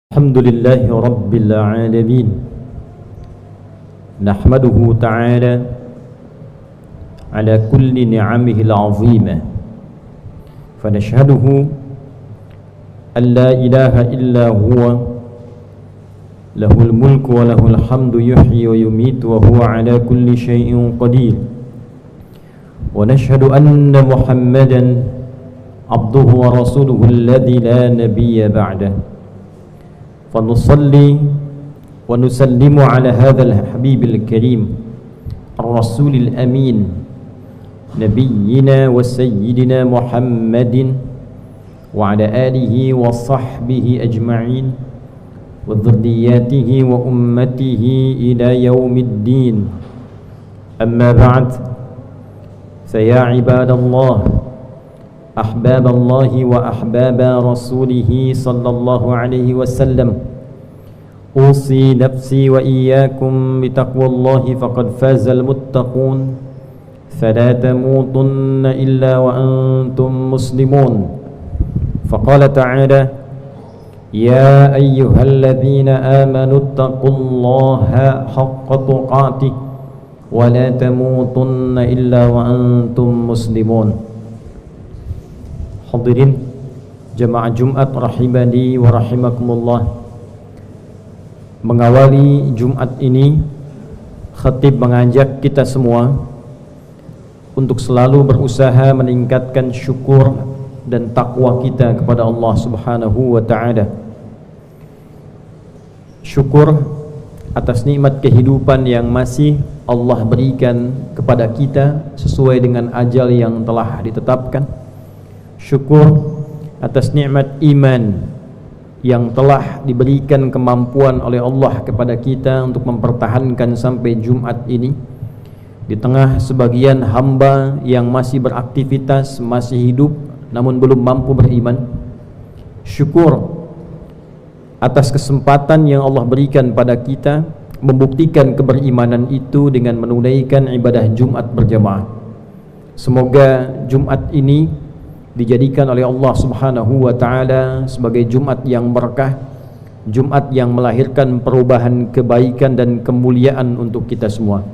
الحمد لله رب العالمين نحمده تعالى على كل نعمه العظيمة فنشهده أن لا إله إلا هو له الملك وله الحمد يحيي ويميت وهو على كل شيء قدير ونشهد أن محمدا عبده ورسوله الذي لا نبي بعده فنصلي ونسلم على هذا الحبيب الكريم الرسول الأمين نبينا وسيدنا محمد وعلى آله وصحبه أجمعين وذرياته وأمته إلى يوم الدين أما بعد فيا عباد الله أحباب الله وأحباب رسوله صلى الله عليه وسلم أوصي نفسي وإياكم بتقوى الله فقد فاز المتقون فلا تموتن إلا وأنتم مسلمون فقال تعالى يا أيها الذين آمنوا اتقوا الله حق تقاته ولا تموتن إلا وأنتم مسلمون. Hadirin jemaah Jumat rahimani wa rahimakumullah. Mengawali Jumat ini, khatib mengajak kita semua untuk selalu berusaha meningkatkan syukur dan takwa kita kepada Allah Subhanahu wa taala. Syukur atas nikmat kehidupan yang masih Allah berikan kepada kita sesuai dengan ajal yang telah ditetapkan. Syukur atas nikmat iman yang telah diberikan kemampuan oleh Allah kepada kita untuk mempertahankan sampai Jumat ini di tengah sebagian hamba yang masih beraktivitas, masih hidup namun belum mampu beriman. Syukur atas kesempatan yang Allah berikan pada kita membuktikan keberimanan itu dengan menunaikan ibadah Jumat berjamaah. Semoga Jumat ini dijadikan oleh Allah Subhanahu wa taala sebagai Jumat yang berkah, Jumat yang melahirkan perubahan kebaikan dan kemuliaan untuk kita semua.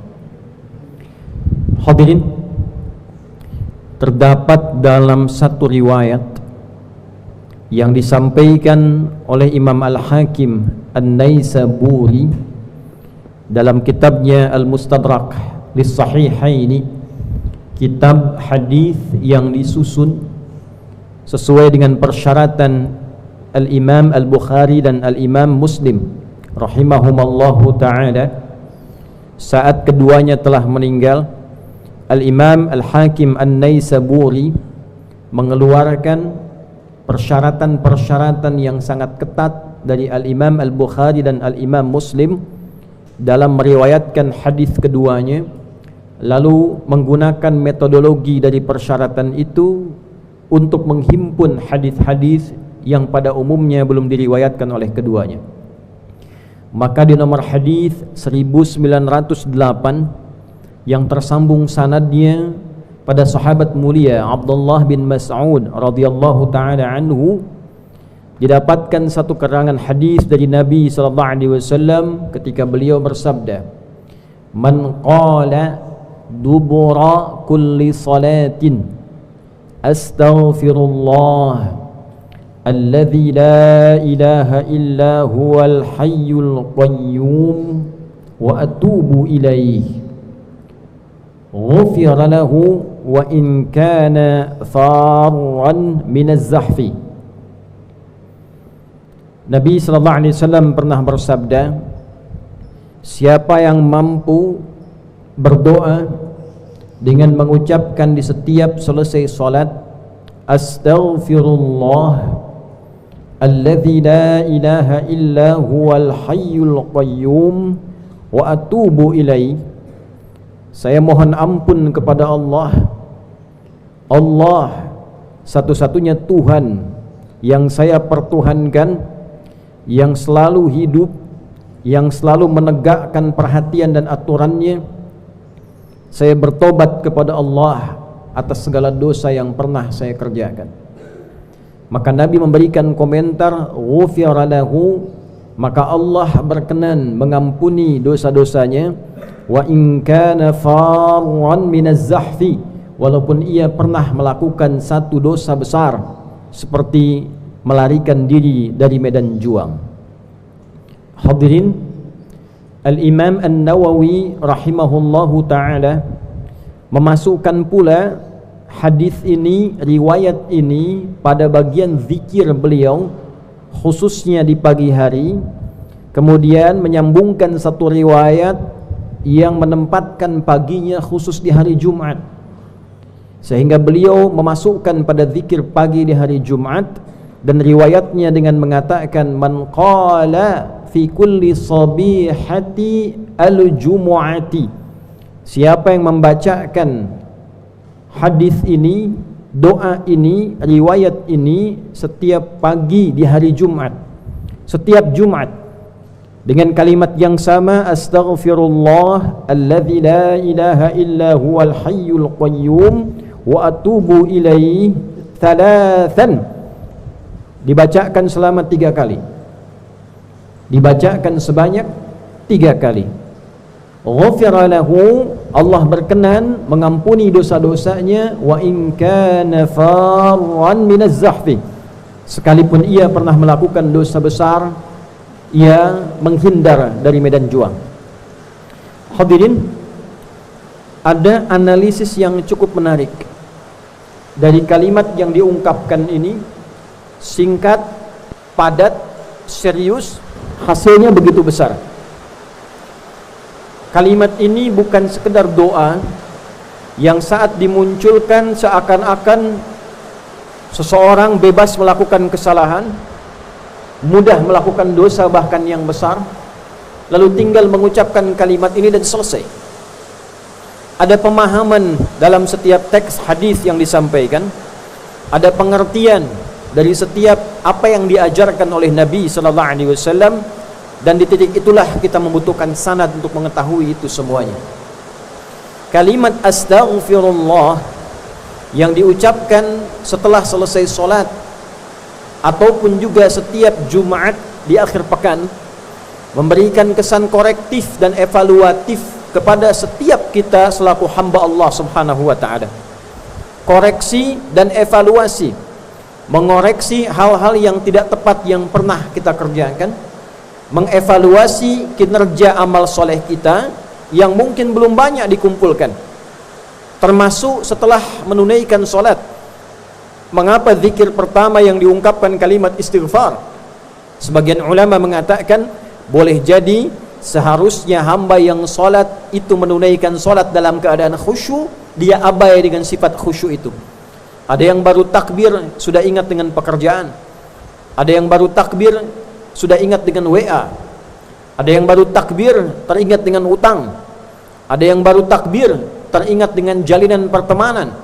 Hadirin, terdapat dalam satu riwayat yang disampaikan oleh Imam Al-Hakim An-Naisaburi dalam kitabnya Al-Mustadrak Lis-Sahihaini, kitab hadis yang disusun sesuai dengan persyaratan Al-Imam Al-Bukhari dan Al-Imam Muslim rahimahumallahu ta'ala. Saat keduanya telah meninggal, Al-Imam Al-Hakim An-Naisaburi mengeluarkan persyaratan-persyaratan yang sangat ketat dari Al-Imam Al-Bukhari dan Al-Imam Muslim dalam meriwayatkan hadis keduanya, lalu menggunakan metodologi dari persyaratan itu untuk menghimpun hadis-hadis yang pada umumnya belum diriwayatkan oleh keduanya. Maka di nomor hadis 1908 yang tersambung sanadnya pada sahabat mulia Abdullah bin Mas'ud radhiyallahu taala anhu, didapatkan satu keterangan hadis dari Nabi sallallahu alaihi wasallam ketika beliau bersabda, "Man qala dubura kulli salatin astaghfirullah alladzi la ilaha illa huwal hayyul qayyum wa atubu ilaihi ghufira lahu wa in kana farran minaz zahfi." Nabi sallallahu alaihi wasallam pernah bersabda, siapa yang mampu berdoa dengan mengucapkan di setiap selesai salat, astaghfirullah alladzi la ilaha illa huwal hayyul qayyum wa atubu ilaihi, saya mohon ampun kepada Allah, Allah satu-satunya Tuhan yang saya pertuhankan, yang selalu hidup, yang selalu menegakkan perhatian dan aturannya. Saya bertobat kepada Allah atas segala dosa yang pernah saya kerjakan. Maka Nabi memberikan komentar, ghufira lahu maka Allah berkenan mengampuni dosa-dosanya. Wa in kana farran minaz zahfi, walaupun ia pernah melakukan satu dosa besar seperti melarikan diri dari medan juang. Hadirin, Al-Imam An-Nawawi rahimahullahu ta'ala memasukkan pula hadis ini, riwayat ini pada bagian zikir beliau khususnya di pagi hari, kemudian menyambungkan satu riwayat yang menempatkan paginya khusus di hari Jumat, sehingga beliau memasukkan pada zikir pagi di hari Jumat, dan riwayatnya dengan mengatakan man qala fi kulli sabihati al-jumu'ati, siapa yang membacakan hadis ini, doa ini, riwayat ini setiap pagi di hari Jumat, setiap Jumat, dengan kalimat yang sama, astaghfirullah alladzi la ilaha illa huwal hayyul qayyum wa atubu ilaihi thalathan, dibacakan selama 3 kali, dibacakan sebanyak 3 kali. Ghufira lahu, Allah berkenan mengampuni dosa-dosanya. Wa in kana farran minaz zahfi, sekalipun ia pernah melakukan dosa besar, ia menghindar dari medan juang. Hadirin, ada analisis yang cukup menarik dari kalimat yang diungkapkan ini. Singkat, padat, serius, hasilnya begitu besar. Kalimat ini bukan sekedar doa yang saat dimunculkan seakan-akan seseorang bebas melakukan kesalahan, mudah melakukan dosa bahkan yang besar, lalu tinggal mengucapkan kalimat ini dan selesai. Ada pemahaman dalam setiap teks hadis yang disampaikan, ada pengertian dari setiap apa yang diajarkan oleh Nabi sallallahu alaihi wasallam, dan di titik itulah kita membutuhkan sanad untuk mengetahui itu semuanya. Kalimat astaghfirullah yang diucapkan setelah selesai solat ataupun juga setiap Jumat di akhir pekan memberikan kesan korektif dan evaluatif kepada setiap kita selaku hamba Allah Subhanahu wa ta'ala. Koreksi dan evaluasi, mengoreksi hal-hal yang tidak tepat yang pernah kita kerjakan, mengevaluasi kinerja amal soleh kita yang mungkin belum banyak dikumpulkan, termasuk setelah menunaikan solat. Mengapa zikir pertama yang diungkapkan kalimat istighfar? Sebagian ulama mengatakan boleh jadi seharusnya hamba yang solat itu menunaikan solat dalam keadaan khusyuk, dia abai dengan sifat khusyuk itu. Ada yang baru takbir sudah ingat dengan pekerjaan, ada yang baru takbir sudah ingat dengan WA, ada yang baru takbir teringat dengan utang, ada yang baru takbir teringat dengan jalinan pertemanan.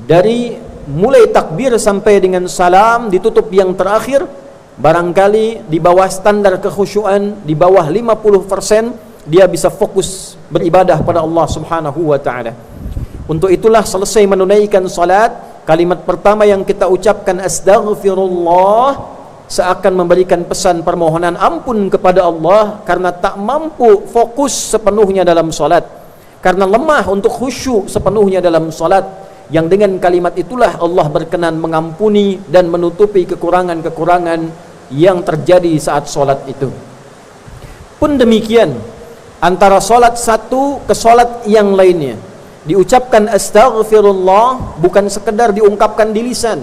Dari mulai takbir sampai dengan salam ditutup yang terakhir, barangkali di bawah standar kekhusyuan, di bawah 50%, dia bisa fokus beribadah pada Allah Subhanahu wa ta'ala. Untuk itulah selesai menunaikan salat, kalimat pertama yang kita ucapkan astaghfirullah, seakan memberikan pesan permohonan ampun kepada Allah karena tak mampu fokus sepenuhnya dalam salat, karena lemah untuk khusyuk sepenuhnya dalam salat. Yang dengan kalimat itulah Allah berkenan mengampuni dan menutupi kekurangan-kekurangan yang terjadi saat solat itu. Pun demikian, antara solat satu ke solat yang lainnya, diucapkan astaghfirullah bukan sekedar diungkapkan di lisan,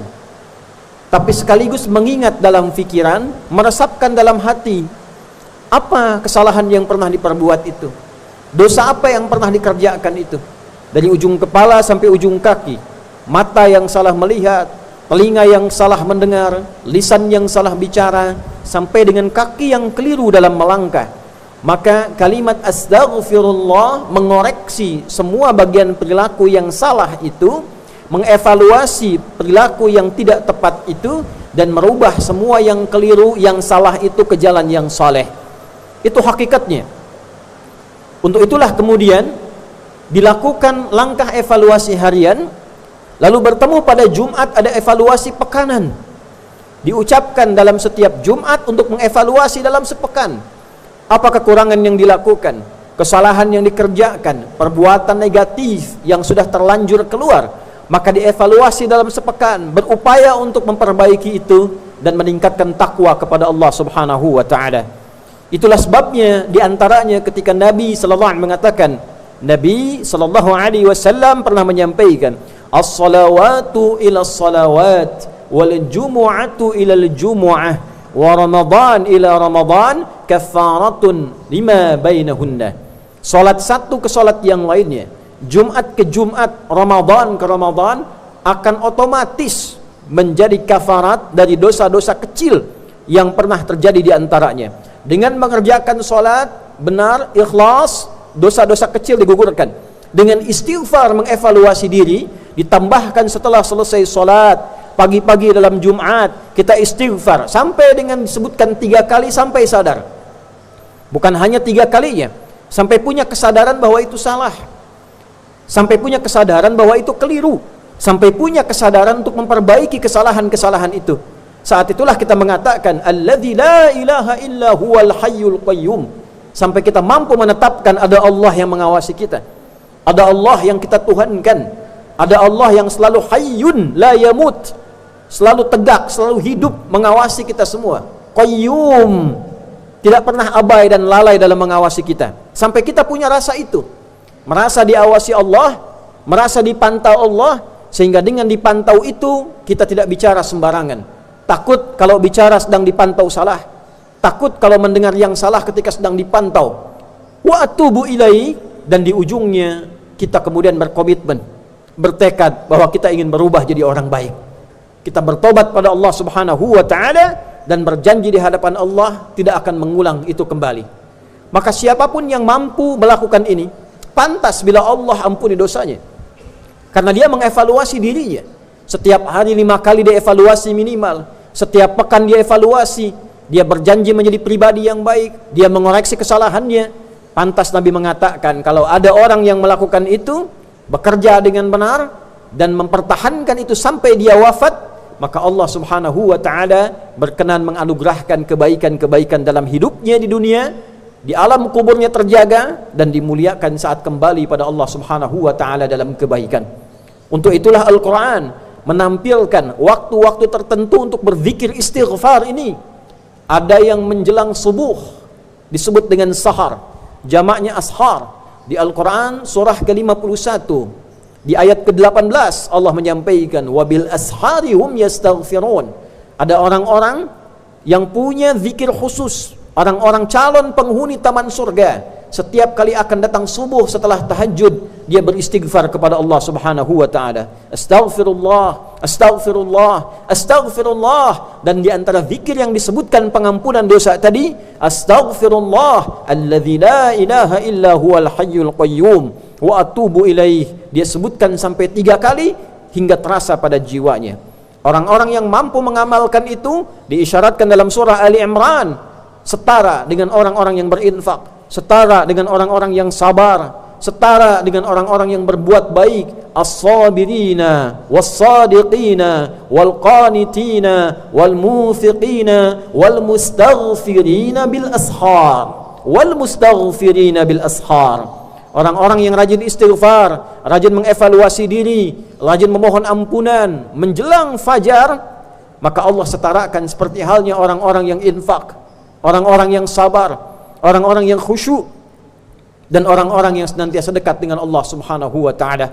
tapi sekaligus mengingat dalam fikiran, meresapkan dalam hati apa kesalahan yang pernah diperbuat itu, dosa apa yang pernah dikerjakan itu, dari ujung kepala sampai ujung kaki, mata yang salah melihat, telinga yang salah mendengar, lisan yang salah bicara, sampai dengan kaki yang keliru dalam melangkah. Maka kalimat astaghfirullah mengoreksi semua bagian perilaku yang salah itu, mengevaluasi perilaku yang tidak tepat itu, dan merubah semua yang keliru, yang salah itu ke jalan yang saleh. Itu hakikatnya. Untuk itulah kemudian dilakukan langkah evaluasi harian, lalu bertemu pada Jumat ada evaluasi pekanan. diucapkan dalam setiap Jumat untuk mengevaluasi dalam sepekan. Apa kekurangan yang dilakukan, kesalahan yang dikerjakan, perbuatan negatif yang sudah terlanjur keluar, maka dievaluasi dalam sepekan, berupaya untuk memperbaiki itu dan meningkatkan takwa kepada Allah Subhanahu wa taala. Itulah sebabnya diantaranya ketika Nabi sallallahu alaihi mengatakan, Nabi sallallahu alaihi wasallam pernah menyampaikan, as-salawatu ila salawat wal jumu'atu ila al-jumu'ah wa ramadan ila ramadan kafaratun lima bainahunna. Salat satu ke salat yang lainnya, Jumat ke Jumat, Ramadan ke Ramadan, akan otomatis menjadi kafarat dari dosa-dosa kecil yang pernah terjadi di antaranya. Dengan mengerjakan salat benar, ikhlas, dosa-dosa kecil digugurkan. Dengan istighfar mengevaluasi diri, ditambahkan setelah selesai salat, pagi-pagi dalam Jumat, kita istighfar sampai dengan disebutkan 3 kali sampai sadar. Bukan hanya 3 kalinya, sampai punya kesadaran bahwa itu salah, sampai punya kesadaran bahwa itu keliru, sampai punya kesadaran untuk memperbaiki kesalahan-kesalahan itu. Saat itulah kita mengatakan alladzi la ilaha illa huwal hayyul qayyum, sampai kita mampu menetapkan ada Allah yang mengawasi kita, ada Allah yang kita tuhankan, ada Allah yang selalu hayyun la yamut, selalu tegak, selalu hidup mengawasi kita semua, qayyum, tidak pernah abai dan lalai dalam mengawasi kita. Sampai kita punya rasa itu, merasa diawasi Allah, merasa dipantau Allah, sehingga dengan dipantau itu kita tidak bicara sembarangan. Takut kalau bicara sedang dipantau salah, takut kalau mendengar yang salah ketika sedang dipantau. Wa atubu ilaihi, dan di ujungnya kita kemudian berkomitmen, bertekad bahwa kita ingin berubah jadi orang baik. Kita bertobat pada Allah Subhanahu wa taala dan berjanji di hadapan Allah tidak akan mengulang itu kembali. Maka siapapun yang mampu melakukan ini, pantas bila Allah ampuni dosanya, karena dia mengevaluasi dirinya. Setiap hari 5 kali dia evaluasi minimal, setiap pekan dia evaluasi, dia berjanji menjadi pribadi yang baik, dia mengoreksi kesalahannya. Pantas Nabi mengatakan, kalau ada orang yang melakukan itu, bekerja dengan benar dan mempertahankan itu sampai dia wafat, maka Allah Subhanahu wa taala berkenan menganugerahkan kebaikan-kebaikan dalam hidupnya di dunia, di alam kuburnya terjaga, dan dimuliakan saat kembali pada Allah Subhanahu wa taala dalam kebaikan. Untuk itulah Al-Quran menampilkan waktu-waktu tertentu untuk berzikir istighfar ini. Ada yang menjelang subuh disebut dengan sahar, jamaknya ashar. Di Al-Quran surah ke-51 di ayat ke-18 Allah menyampaikan, wabil ashari hum yastaghfirun. Ada orang-orang yang punya zikir khusus, orang-orang calon penghuni taman surga. Setiap kali akan datang subuh setelah tahajud, dia beristighfar kepada Allah Subhanahu wa taala. Astaghfirullah, astaghfirullah, astaghfirullah. Dan di antara zikir yang disebutkan pengampunan dosa tadi, astaghfirullah alladzi la ilaha illa huwal hayyul qayyum wa atubu ilaih. Dia sebutkan sampai 3 kali hingga terasa pada jiwanya. Orang-orang yang mampu mengamalkan itu diisyaratkan dalam surah Ali Imran setara dengan orang-orang yang berinfak, setara dengan orang-orang yang sabar, setara dengan orang-orang yang berbuat baik. As-sabirina was-sadiqina wal-qanitina wal-mufiqina wal-mustaghfirina bil ashar, wal-mustaghfirina bil ashar. Orang-orang yang rajin istighfar, rajin mengevaluasi diri, rajin memohon ampunan menjelang fajar, maka Allah setarakan seperti halnya orang-orang yang infak, orang-orang yang sabar, orang-orang yang khusyuk, dan orang-orang yang senantiasa dekat dengan Allah Subhanahu wa taala.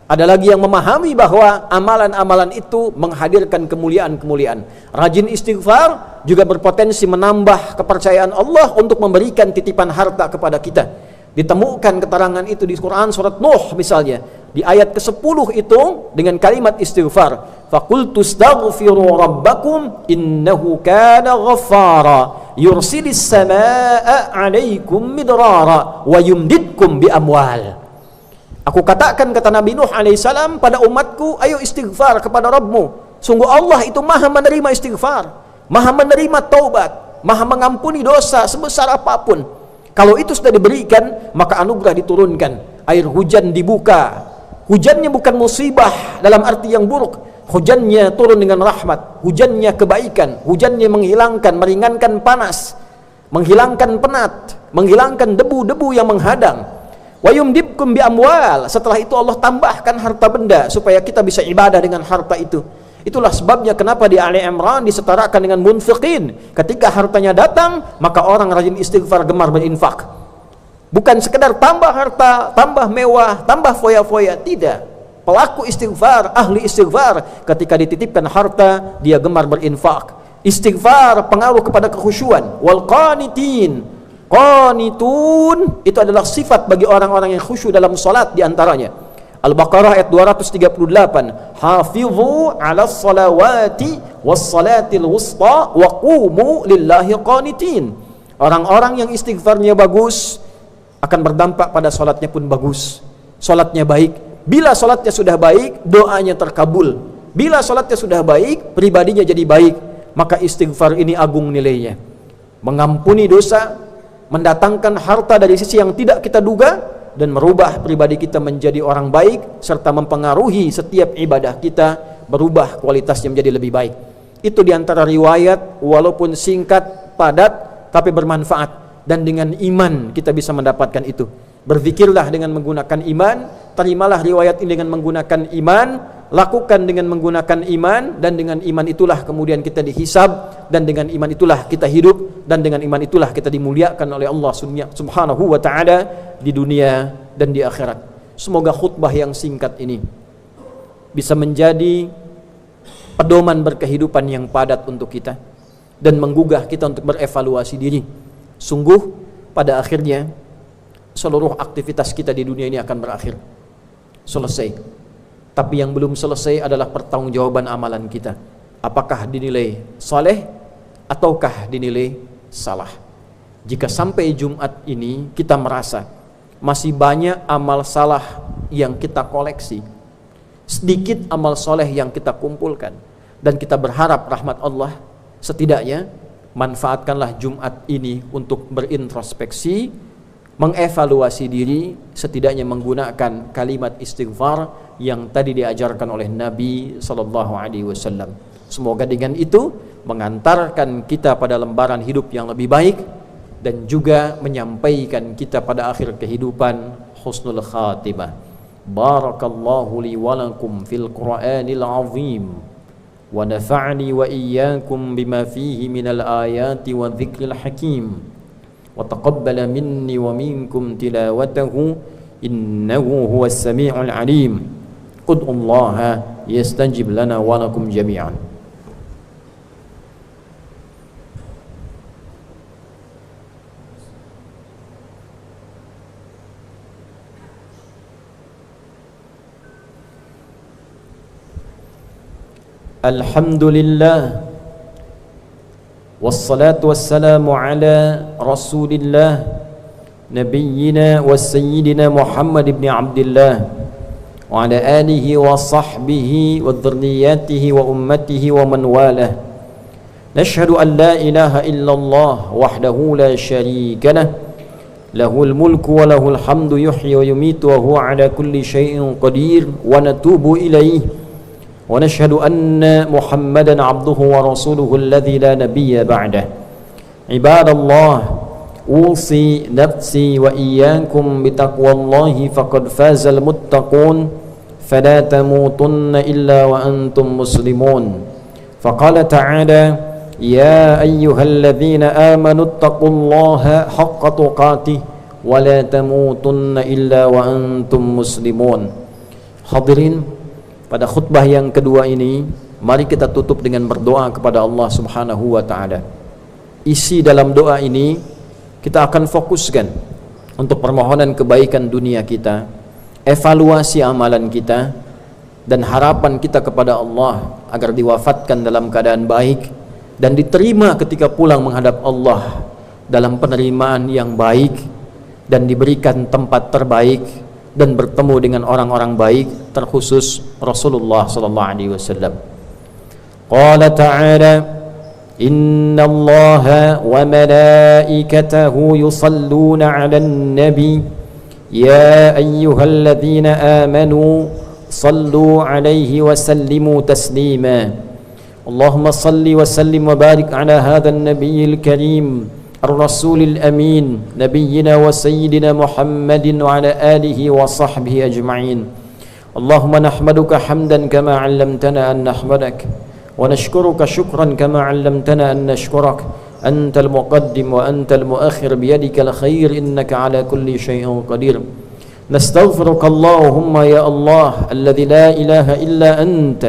Ada lagi yang memahami bahwa amalan-amalan itu menghadirkan kemuliaan-kemuliaan. Rajin istighfar juga berpotensi menambah kepercayaan Allah untuk memberikan titipan harta kepada kita. Ditemukan keterangan itu di Quran surat Nuh misalnya, di ayat ke-10 itu dengan kalimat istighfar, faqultu astaghfiru rabbakum innahu kana ghaffara yursilis samaa'a 'alaikum midrara wa yumdidkum bi amwal. Aku katakan, kata Nabi Nuh alaihissalam pada umatku, ayo istighfar kepada Rabbmu. Sungguh Allah itu maha menerima istighfar, maha menerima taubat, maha mengampuni dosa sebesar apapun. Kalau itu sudah diberikan, maka anugerah diturunkan, air hujan dibuka. Hujannya bukan musibah dalam arti yang buruk, hujannya turun dengan rahmat, hujannya kebaikan, hujannya menghilangkan, meringankan panas, menghilangkan penat, menghilangkan debu-debu yang menghadang. Wa yumdibkum bi amwal, setelah itu Allah tambahkan harta benda supaya kita bisa ibadah dengan harta itu. Itulah sebabnya kenapa di Ali Imran disetarakan dengan munfiqin. Ketika hartanya datang, maka orang rajin istighfar, gemar berinfak. Bukan sekedar tambah harta, tambah mewah, tambah foya-foya, tidak. Pelaku istighfar, ahli istighfar, ketika dititipkan harta, dia gemar berinfak. Istighfar pengaruh kepada kekhusyuan. Wal qanitin, qanitun itu adalah sifat bagi orang-orang yang khusyuk dalam salat di antaranya. Al-Baqarah ayat 238, hafizu 'alas salawati was salatil wusta wa qumu lillahi qanitin. Orang-orang yang istighfarnya bagus akan berdampak pada salatnya pun bagus. Salatnya baik. Bila salatnya sudah baik, doanya terkabul. Bila salatnya sudah baik, pribadinya jadi baik. Maka istighfar ini agung nilainya. Mengampuni dosa, mendatangkan harta dari sisi yang tidak kita duga, dan merubah pribadi kita menjadi orang baik, serta mempengaruhi setiap ibadah kita berubah kualitasnya menjadi lebih baik. Itu diantara riwayat, walaupun singkat, padat, tapi bermanfaat. Dan dengan iman kita bisa mendapatkan itu. Berzikirlah dengan menggunakan iman, terimalah riwayat ini dengan menggunakan iman, lakukan dengan menggunakan iman, dan dengan iman itulah kemudian kita dihisab, dan dengan iman itulah kita hidup, dan dengan iman itulah kita dimuliakan oleh Allah Subhanahu wa ta'ala di dunia dan di akhirat. Semoga khutbah yang singkat ini bisa menjadi pedoman berkehidupan yang padat untuk kita dan menggugah kita untuk berevaluasi diri. Sungguh pada akhirnya seluruh aktivitas kita di dunia ini akan berakhir, selesai. Tapi yang belum selesai adalah pertanggungjawaban amalan kita. Apakah dinilai saleh ataukah dinilai salah? Jika sampai Jumat ini kita merasa masih banyak amal salah yang kita koleksi, sedikit amal soleh yang kita kumpulkan, dan kita berharap rahmat Allah, setidaknya manfaatkanlah Jumat ini untuk berintrospeksi, mengevaluasi diri, setidaknya menggunakan kalimat istighfar yang tadi diajarkan oleh Nabi sallallahu alaihi wasallam. Semoga dengan itu mengantarkan kita pada lembaran hidup yang lebih baik dan juga menyampaikan kita pada akhir kehidupan husnul khatimah. Barakallahu li wa lakum fil Qur'anil azim wa nafa'ni wa iyyakum bima fihi minal ayati wa dzikril hakim. وتقبل مني ومنكم تلاوته إنه هو السميع العليم ادعوا الله يستجب لنا ولكم جميعا. الحمد لله والصلاة والسلام على رسول الله نبينا وسيدنا محمد بن عبد الله وعلى آله وصحبه وذرياته وأمته ومن والاه. نشهد أن لا إله إلا الله وحده لا شريك له له الملك وله الحمد يحيي ويميت وهو على كل شيء قدير ونتوب إليه ونشهد أن محمدا عبده ورسوله الذي لا نبي بعده. عباد الله أوصي نفسي وإياكم بتقوى الله فقد فاز المتقون فلا تموتن إلا وأنتم مسلمون. فقال تعالى يا أيها الذين آمنوا اتقوا الله حق تقاته ولا تموتن إلا وأنتم مسلمون. Hadirin, pada khutbah yang kedua ini, mari kita tutup dengan berdoa kepada Allah Subhanahu wa ta'ala. Isi dalam doa ini kita akan fokuskan untuk permohonan kebaikan dunia kita, evaluasi amalan kita, dan harapan kita kepada Allah agar diwafatkan dalam keadaan baik dan diterima ketika pulang menghadap Allah dalam penerimaan yang baik dan diberikan tempat terbaik dan bertemu dengan orang-orang baik, terkhusus Rasulullah sallallahu alaihi wasallam. Qala ta'ala inna Allaha wa malaikatahu yusalluna 'alan nabi ya ayyuhalladzina amanu صلوا عليه وسلموا تسليما. اللهم صل وسلم وبارك على هذا النبي الكريم الرسول الأمين نبينا وسيدنا محمد وعلى آله وصحبه أجمعين. اللهم نحمدك حمدا كما علمتنا أن نحمدك ونشكرك شكرا كما علمتنا أن نشكرك. أنت المقدم وأنت المؤخر بيدك الخير إنك على كل شيء قدير. نستغفرك اللهم يا الله الذي لا إله إلا أنت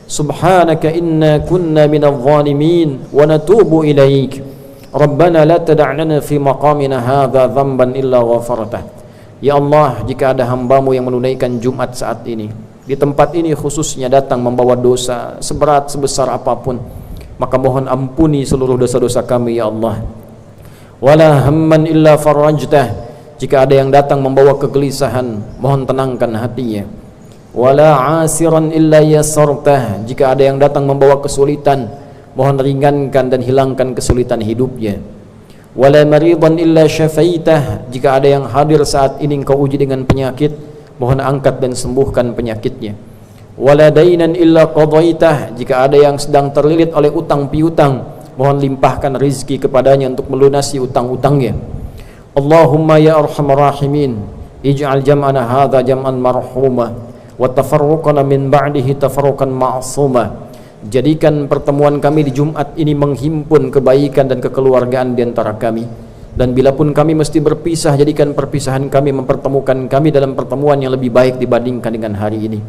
سبحانك إنا كنا من الظالمين ونتوب إليك. ربنا لا تدع لنا في مقامنا هذا ذنبا إلا غفرته. Ya Allah, jika ada hambamu yang menunaikan Jumat saat ini, di tempat ini khususnya datang membawa dosa seberat sebesar apapun, maka mohon ampuni seluruh dosa-dosa kami ya Allah. Wala hamman illa farajtah, jika ada yang datang membawa kegelisahan, mohon tenangkan hatinya. Wala asiran illa yassartah, jika ada yang datang membawa kesulitan, mohon ringankan dan hilangkan kesulitan hidupnya. Wala maridan illa syafaitah, jika ada yang hadir saat ini engkau uji dengan penyakit, mohon angkat dan sembuhkan penyakitnya. Wala dainan illa qadaitah, jika ada yang sedang terlilit oleh utang piutang, mohon limpahkan rizki kepadanya untuk melunasi utang-utangnya. Allahumma ya arhamar rahimin, ij'al jam'ana hadha jam'an marhuma wa tafarruqana min ba'dihi tafarruqan ma'suma. Jadikan pertemuan kami di Jumat ini menghimpun kebaikan dan kekeluargaan di antara kami, dan bila pun kami mesti berpisah, jadikan perpisahan kami mempertemukan kami dalam pertemuan yang lebih baik dibandingkan dengan hari ini.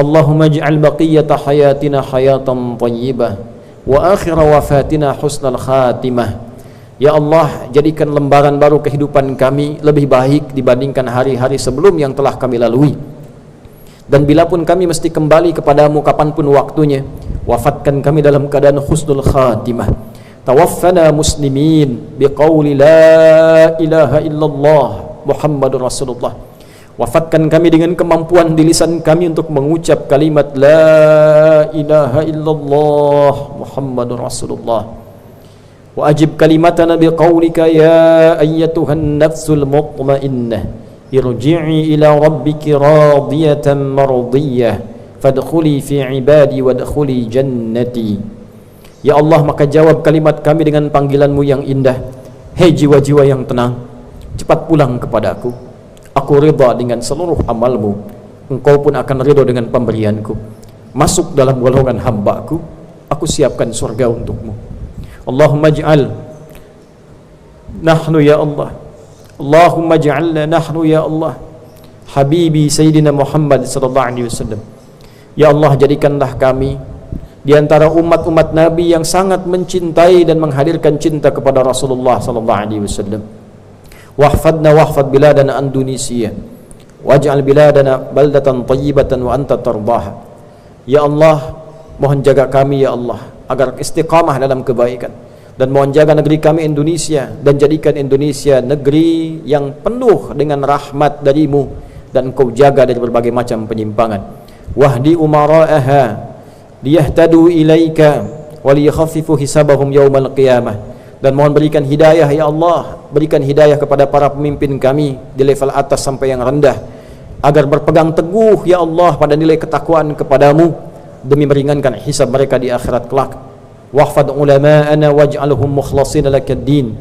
Allahumma ij'al baqiyata hayatina hayatan thayyibah wa akhira wafatina husnal khatimah. Ya Allah, jadikan lembaran baru kehidupan kami lebih baik dibandingkan hari-hari sebelum yang telah kami lalui. Dan bila pun kami mesti kembali kepadamu kapanpun waktunya, wafatkan kami dalam keadaan husnul khatimah. Tawaffana muslimin biqauli la ilaha illallah Muhammadur Rasulullah. Wafatkan kami dengan kemampuan di lisan kami untuk mengucap kalimat la ilaha illallah Muhammadur Rasulullah. Wa ajib kalimatana biqaulika ya ayyatuhan nafsul mutmainnah irji'i ila rabbiki radiyatan mardiyah fadkhuli fi ibadi wadkhuli jannati. Ya Allah, maka jawab kalimat kami dengan panggilanmu yang indah. Hei jiwa-jiwa yang tenang, cepat pulang kepadaku. Aku ridha dengan seluruh amalmu, engkau pun akan ridha dengan pemberianku. Masuk dalam golongan hambaku, aku siapkan surga untukmu. Allahumma ij'al nahnu ya Allah, Allahumma ja'alna nahnu ya Allah habibi Sayyidina Muhammad sallallahu alaihi wasallam. Ya Allah, jadikanlah kami di antara umat-umat Nabi yang sangat mencintai dan menghadirkan cinta kepada Rasulullah sallallahu alaihi wasallam. Wahfadna wahfad biladana Indonesia, waj'al biladana baldatan thayyibatan wa anta tardaha. Ya Allah, mohon jaga kami ya Allah agar istiqamah dalam kebaikan, dan mohon jaga negeri kami Indonesia, dan jadikan Indonesia negeri yang penuh dengan rahmat darimu, dan Engkau jaga dari berbagai macam penyimpangan. Wahdi umara'aha liyahtadu ilaika waliyakhaffifu hisabahum yaumal qiyamah. Dan mohon berikan hidayah ya Allah, berikan hidayah kepada para pemimpin kami di level atas sampai yang rendah, agar berpegang teguh ya Allah pada nilai ketakwaan kepadamu demi meringankan hisab mereka di akhirat kelak. Wahfad ulama'ana waj'alhum mukhlasin lakad-din.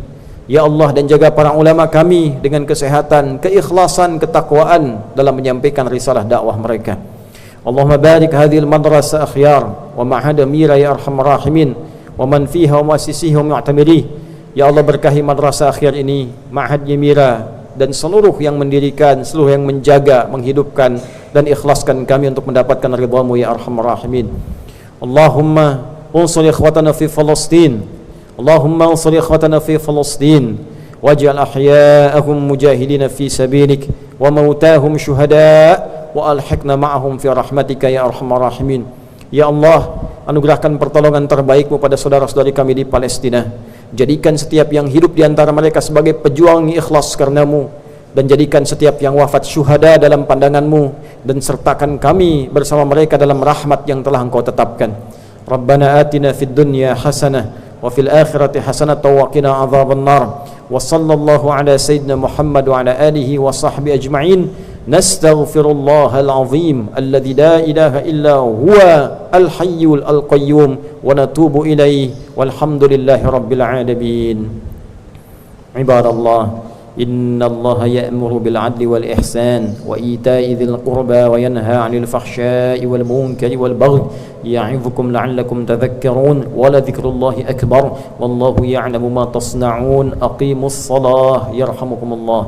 Ya Allah, dan jaga para ulama kami dengan kesehatan, keikhlasan, ketakwaan dalam menyampaikan risalah dakwah mereka. Allahumma barik hadhil madrasah akhyar wa ma'had mira ya arhamar rahimin wa man fiha wa muassisihi wa mu'tamirih. Ya Allah, berkahi madrasah akhyar ini, ma'had mira, dan seluruh yang mendirikan, seluruh yang menjaga, menghidupkan dan ikhlaskan kami untuk mendapatkan ridhamu ya arhamar rahimin. Allahumma unsur ikhwatana fi Palestin, Allahumma unsur ikhwatana fi Palestin waj'al ahya'ahum mujahidina fi sabilik wa mautahum syuhada wa alhiqna ma'ahum fi rahmatika ya arhamar rahimin. Ya Allah, anugerahkan pertolongan terbaikmu pada saudara-saudari kami di Palestina. Jadikan setiap yang hidup di antara mereka sebagai pejuang ikhlas karenamu, dan jadikan setiap yang wafat syuhada dalam pandanganmu, dan sertakan kami bersama mereka dalam rahmat yang telah Engkau tetapkan. Rabbana atina fid dunya hasanah wa fil akhirati hasanah wa qina adzabannar. Wa sallallahu ala sayyidina Muhammad wa ala alihi wa sahbihi ajma'in. نستغفر الله العظيم الذي لا إله إلا هو الحي القيوم ونتوب إليه والحمد لله رب العالمين. عباد الله، إن الله يأمر بالعدل والإحسان وإيتاء ذي القربى وينهى عن الفحشاء والمنكر والبغي يعظكم لعلكم تذكرون ولذكر الله أكبر والله يعلم ما تصنعون. أقيموا الصلاة يرحمكم الله.